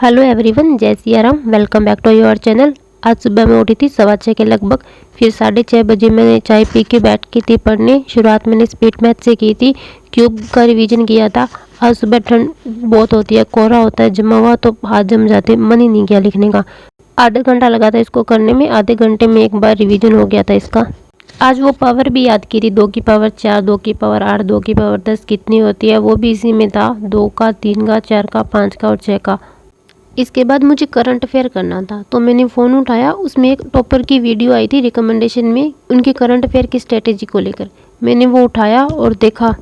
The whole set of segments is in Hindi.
हेलो एवरीवन, जय Siya Ram. Welcome back to your channel. आज सुबह मैं उठी थी 6:15 के लगभग। फिर 6:30 बजे मैंने चाय पी के बैठ की थी पढ़ने। शुरुआत मैंने स्पीड मैथ से की थी, क्यूब का रिवीजन किया था। आज सुबह ठंड बहुत होती है, कोहरा होता है जमा हुआ, तो हाथ जम जाते, मन ही नहीं किया लिखने का। आधा घंटा लगा था इसको करने में। आधे घंटे में एक बार रिवीजन हो गया था इसका। आज वो पावर भी याद की थी, 2 की पावर 4, 2 की पावर 8, 2 की पावर 10 कितनी होती है, वो भी इसी में था। 2 का, 3 का, 4 का, 5 का और 6 का। इसके बाद मुझे करंट अफेयर करना था, तो मैंने फ़ोन उठाया। उसमें एक टॉपर की वीडियो आई थी रिकमेंडेशन में, उनके करंट अफेयर की स्ट्रेटेजी को लेकर। मैंने वो उठाया और देखा।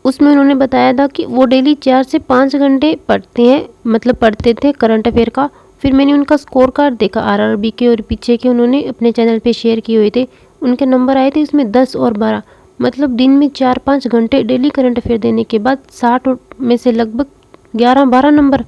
उसमें उन्होंने बताया था कि वो डेली 4 से 5 घंटे पढ़ते हैं, मतलब पढ़ते थे करंट अफेयर का। फिर मैंने उनका स्कोर कार्ड देखा, आरआरबी के और पीछे के उन्होंने अपने चैनल पे शेयर किए हुए थे। उनके नंबर आए थे इसमें 10 और 12, मतलब दिन में 4-5 घंटे डेली करंट अफेयर देने के बाद 60 में से लगभग 11-12 नंबर।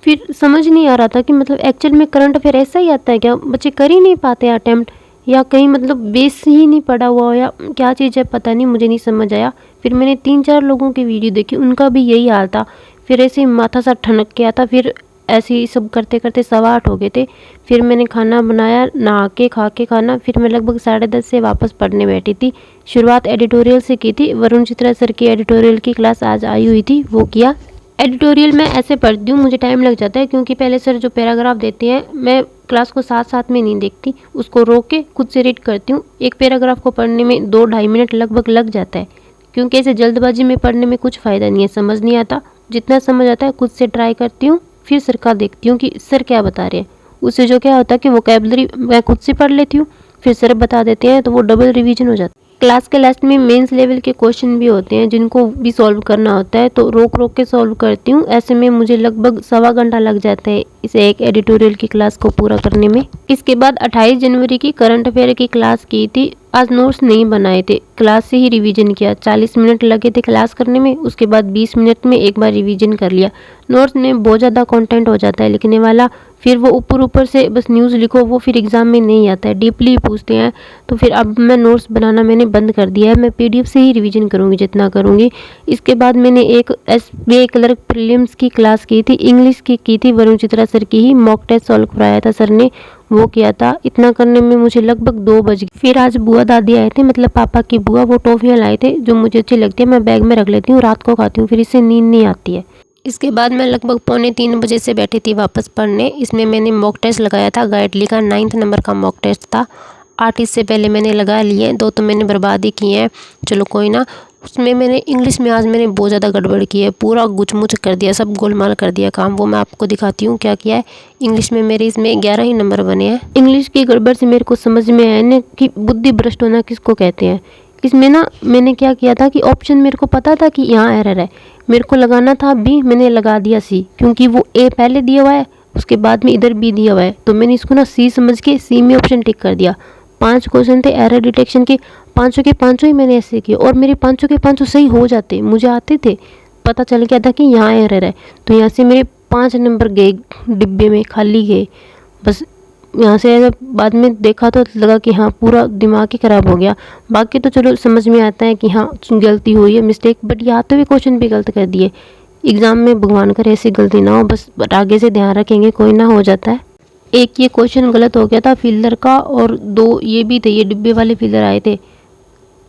फिर समझ नहीं आ रहा था कि मतलब एक्चुअल में करंट अफेयर ऐसा ही आता है क्या, बच्चे कर ही नहीं पाते अटेम्प्ट, या कहीं मतलब बेस ही नहीं पड़ा हुआ हो, या क्या चीज़ है पता नहीं, मुझे नहीं समझ आया। फिर मैंने 3-4 लोगों की वीडियो देखी, उनका भी यही हाल था। फिर ऐसे ही माथा सा ठनक गया था। फिर ऐसे ही सब करते करते 8:15 हो गए थे। फिर मैंने खाना बनाया, नहा के खा के खाना। फिर मैं लगभग 10:30 से वापस पढ़ने बैठी थी। शुरुआत एडिटोरियल से की थी। वरुण चित्रा सर की एडिटोरियल की क्लास आज आई हुई थी, वो किया। एडिटोरियल मैं ऐसे पढ़ती हूँ, मुझे टाइम लग जाता है, क्योंकि पहले सर जो पैराग्राफ देते हैं, मैं क्लास को साथ साथ में नहीं देखती, उसको रोक के खुद से रीड करती हूँ। एक पैराग्राफ को पढ़ने में 2-2.5 मिनट लगभग लग जाता है, क्योंकि ऐसे जल्दबाजी में पढ़ने में कुछ फ़ायदा नहीं है, समझ नहीं आता। जितना समझ आता है खुद से ट्राई करती हूँ, फिर सर का देखती हूँ कि सर क्या बता रहे हैं। उससे जो क्या होता है कि वोकैबुलरी मैं खुद से पढ़ लेती हूँ, फिर सर बता देते हैं, तो वो डबल रिवीजन हो जाता है। क्लास के लास्ट में मेंस लेवल के क्वेश्चन भी होते हैं, जिनको भी सॉल्व करना होता है, तो रोक रोक के सॉल्व करती हूँ। ऐसे में मुझे लगभग 1.25 घंटा लग जाता है इसे एक एडिटोरियल की क्लास को पूरा करने में। इसके बाद 28 जनवरी की करंट अफेयर की क्लास की थी। आज नोट्स नहीं बनाए थे, क्लास से ही रिवीजन किया। 40 मिनट लगे थे क्लास करने में, उसके बाद 20 मिनट में एक बार रिवीजन कर लिया। नोट्स में बहुत ज़्यादा कंटेंट हो जाता है लिखने वाला, फिर वो ऊपर ऊपर से बस न्यूज़ लिखो, वो फिर एग्ज़ाम में नहीं आता है, डीपली पूछते हैं। तो फिर अब मैं नोट्स बनाना मैंने बंद कर दिया है, मैं पीडीएफ से ही रिवीजन करूँगी जितना करूँगी। इसके बाद मैंने एक एसबीआई क्लर्क प्रीलिम्स की क्लास की थी, इंग्लिश की थी, वरुण चित्रा सर की ही। मॉक टेस्ट सॉल्व कराया था सर ने, वो किया था। इतना करने में मुझे लगभग 2 बज गए। फिर आज बुआ दादी आए थे, मतलब पापा की बुआ, वो टॉफियाँ लाए थे जो मुझे अच्छी लगती है, मैं बैग में रख लेती हूँ, रात को खाती हूँ, फिर इससे नींद नहीं आती है। इसके बाद मैं लगभग 2:45 बजे से बैठी थी वापस पढ़ने। इसमें मैंने मॉक टेस्ट लगाया था, गाइडली का 9th नंबर का मॉक टेस्ट था। 8 इससे पहले मैंने लगा लिए, 2 तो मैंने बर्बाद ही किए हैं, चलो कोई ना। उसमें मैंने इंग्लिश में आज मैंने बहुत ज़्यादा गड़बड़ की है, पूरा गुचमुच कर दिया, सब गोलमाल कर दिया काम। वो मैं आपको दिखाती हूँ क्या किया है। इंग्लिश में मेरे इसमें 11 ही नंबर बने हैं। इंग्लिश की गड़बड़ से मेरे को समझ में आया ना कि बुद्धि भ्रष्ट होना किसको कहते हैं। इसमें ना मैंने क्या किया था कि ऑप्शन मेरे को पता था कि यहाँ एरर है, मेरे को लगाना था बी, मैंने लगा दिया सी, क्योंकि वो ए पहले दिया हुआ है, उसके बाद में इधर बी दिया हुआ है, तो मैंने इसको ना सी समझ के सी में ऑप्शन टिक कर दिया। 5 क्वेश्चन थे एरर डिटेक्शन के, 5 के 5 ही मैंने ऐसे किए, और मेरे 5 के 5 सही हो जाते, मुझे आते थे। पता चल गया था कि यहाँ एरर है, तो यहाँ से मेरे 5 नंबर गए डिब्बे में, खाली गए बस। यहाँ से जब बाद में देखा तो लगा कि हाँ पूरा दिमाग ही ख़राब हो गया। बाकी तो चलो समझ में आता है कि हाँ गलती हुई है, मिस्टेक, बट यहाँ तो भी क्वेश्चन भी गलत कर दिए। एग्ज़ाम में भगवान करे ऐसी गलती ना हो, बस आगे से ध्यान रखेंगे, कोई ना, हो जाता है। एक ये क्वेश्चन गलत हो गया था फिल्डर का, और 2 ये भी थे, ये डिब्बे वाले फिल्डर आए थे,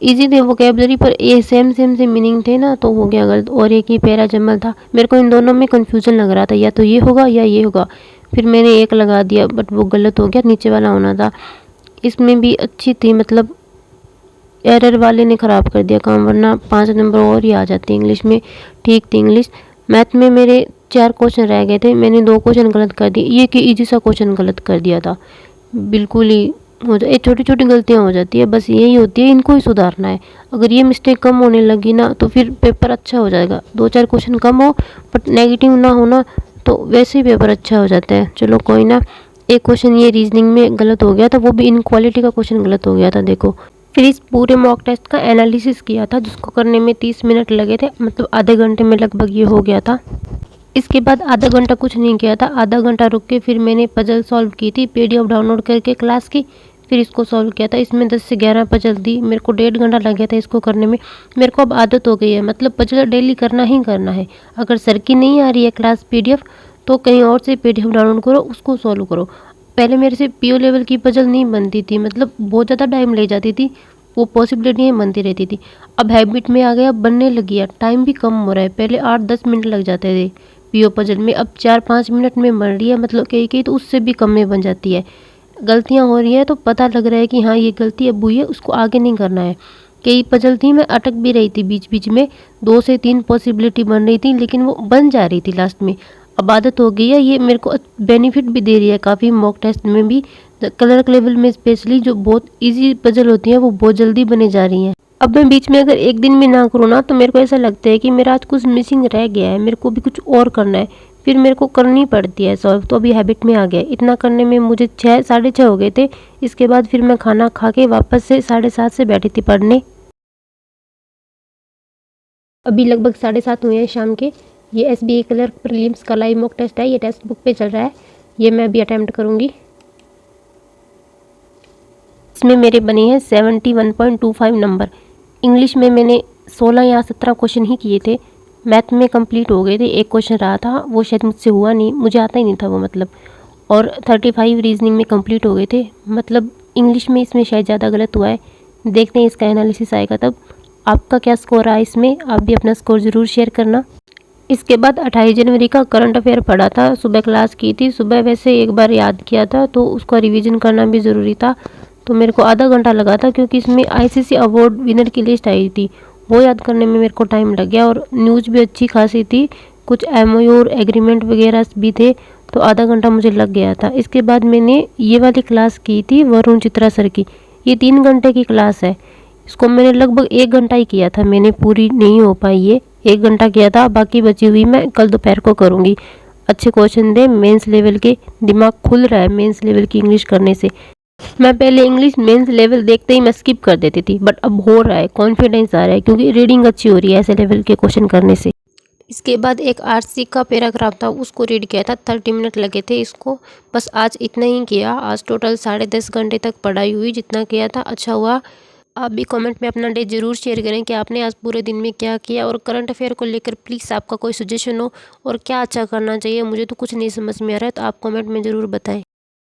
इजी थे वोकेबलरी पर, ये सेम से मीनिंग थे ना, तो हो गया गलत। और एक ये पैरा जमल था, मेरे को इन दोनों में कन्फ्यूजन लग रहा था, या तो ये होगा या ये होगा। फिर मैंने एक लगा दिया, बट वो गलत हो गया, नीचे वाला होना था। इसमें भी अच्छी थी, मतलब एरर वाले ने ख़राब कर दिया काम, वरना 5 नंबर और ही आ जाते। इंग्लिश में ठीक थी इंग्लिश। मैथ में मेरे 4 क्वेश्चन रह गए थे, मैंने 2 क्वेश्चन गलत कर दिए। ये कि ईजी सा क्वेश्चन गलत कर दिया था, बिल्कुल ही हो जाए, छोटी छोटी गलतियाँ हो जाती है, बस यही होती है, इनको ही सुधारना है। अगर ये मिस्टेक कम होने लगी ना, तो फिर पेपर अच्छा हो जाएगा। 2-4 क्वेश्चन कम हो बट नेगेटिव ना होना, तो वैसे ही पेपर अच्छा हो जाता है। चलो कोई ना। एक क्वेश्चन ये रीजनिंग में गलत हो गया था, वो भी इनक्वालिटी का क्वेश्चन गलत हो गया था, देखो। फिर इस पूरे मॉक टेस्ट का एनालिसिस किया था, जिसको करने में 30 मिनट लगे थे, मतलब आधे घंटे में लगभग ये हो गया था। इसके बाद आधा घंटा कुछ नहीं किया था, आधा घंटा रुक के फिर मैंने पजल सॉल्व की थी, पीडीएफ डाउनलोड करके क्लास की, फिर इसको सॉल्व किया था। इसमें 10 से 11 पजल दी, मेरे को 1.5 घंटा लग गया था इसको करने में। मेरे को अब आदत हो गई है, मतलब पजल डेली करना ही करना है। अगर सर की नहीं आ रही है क्लास पीडीएफ, तो कहीं और से PDF डाउनलोड करो, उसको सॉल्व करो। पहले मेरे से PO लेवल की पजल नहीं बनती थी, मतलब बहुत ज़्यादा टाइम ले जाती थी, वो पॉसिबिलिटी बनती रहती थी। अब हैबिट में आ गया, बनने लगी है, टाइम भी कम हो रहा है। पहले 8-10 मिनट लग जाते थे PO पजल में, अब 4-5 मिनट में बन रही है, मतलब कई कई तो उससे भी कम में बन जाती है। गलतियाँ हो रही है तो पता लग रहा है कि हाँ ये गलती अब हुई है, उसको आगे नहीं करना है। कई पजल थी मैं अटक भी रही थी बीच बीच में, 2 से 3 पॉसिबिलिटी बन रही थी लेकिन वो बन जा रही थी लास्ट में। अब आदत हो गई है, ये मेरे को बेनिफिट भी दे रही है काफ़ी मॉक टेस्ट में भी। क्लर्क लेवल में स्पेशली जो बहुत इजी पजल होती है वो बहुत जल्दी बने जा रही हैं। अब मैं बीच में अगर एक दिन में ना करूँ ना तो मेरे को ऐसा लगता है कि मेरा आज कुछ मिसिंग रह गया है, मेरे को भी कुछ और करना है, फिर मेरे को करनी पड़ती है सॉल्व। तो अभी हैबिट में आ गया, इतना करने में मुझे 6-6:30 हो गए थे। इसके बाद फिर मैं खाना खा के वापस से 7:30 से बैठी थी पढ़ने। अभी लगभग 7:30 हुए हैं शाम के। ये SBI क्लर्क प्रीलिम्स का लाइव मॉक टेस्ट है, ये टेक्स्ट बुक पे चल रहा है, ये मैं अभी अटैम्प्ट करूँगी। इसमें मेरे बने हैं 71.25 नंबर। इंग्लिश में मैंने 16 या 17 क्वेश्चन ही किए थे। मैथ में कंप्लीट हो गए थे, एक क्वेश्चन रहा था वो शायद मुझसे हुआ नहीं, मुझे आता ही नहीं था वो मतलब। और 35 रीजनिंग में कंप्लीट हो गए थे, मतलब इंग्लिश में इसमें शायद ज़्यादा गलत हुआ है। देखते हैं इसका एनालिसिस आएगा तब। आपका क्या स्कोर रहा इसमें, आप भी अपना स्कोर ज़रूर शेयर करना। इसके बाद 28 जनवरी का करंट अफेयर पढ़ा था, सुबह क्लास की थी। सुबह वैसे एक बार याद किया था तो उसका रिवीजन करना भी ज़रूरी था, तो मेरे को आधा घंटा लगा था क्योंकि इसमें ICC अवार्ड विनर की लिस्ट आई थी, वो याद करने में मेरे को टाइम लग गया। और न्यूज़ भी अच्छी खासी थी, कुछ MOU और एग्रीमेंट वगैरह भी थे, तो आधा घंटा मुझे लग गया था। इसके बाद मैंने ये वाली क्लास की थी वरुण चित्रा सर की, ये 3 घंटे की क्लास है। इसको मैंने लगभग 1 घंटा ही किया था, मैंने पूरी नहीं हो पाई, ये 1 घंटा किया था, बाकी बची हुई मैं कल दोपहर को करूँगी। अच्छे क्वेश्चन दे मेंस लेवल के, दिमाग खुल रहा है मेंस लेवल की इंग्लिश करने से। मैं पहले इंग्लिश मेंस लेवल देखते ही मैं स्किप कर देती थी, बट अब हो रहा है, कॉन्फिडेंस आ रहा है क्योंकि रीडिंग अच्छी हो रही है ऐसे लेवल के क्वेश्चन करने से। इसके बाद एक RC का पैराग्राफ था, उसको रीड किया था, 30 मिनट लगे थे इसको। बस आज इतना ही किया, आज टोटल 10.5 घंटे तक पढ़ाई हुई, जितना किया था अच्छा हुआ। आप भी कमेंट में अपना डे ज़रूर शेयर करें कि आपने आज पूरे दिन में क्या किया, और करंट अफेयर को लेकर प्लीज़ आपका कोई सजेशन हो और क्या अच्छा करना चाहिए, मुझे तो कुछ नहीं समझ में आ रहा है, तो आप कमेंट में ज़रूर बताएं।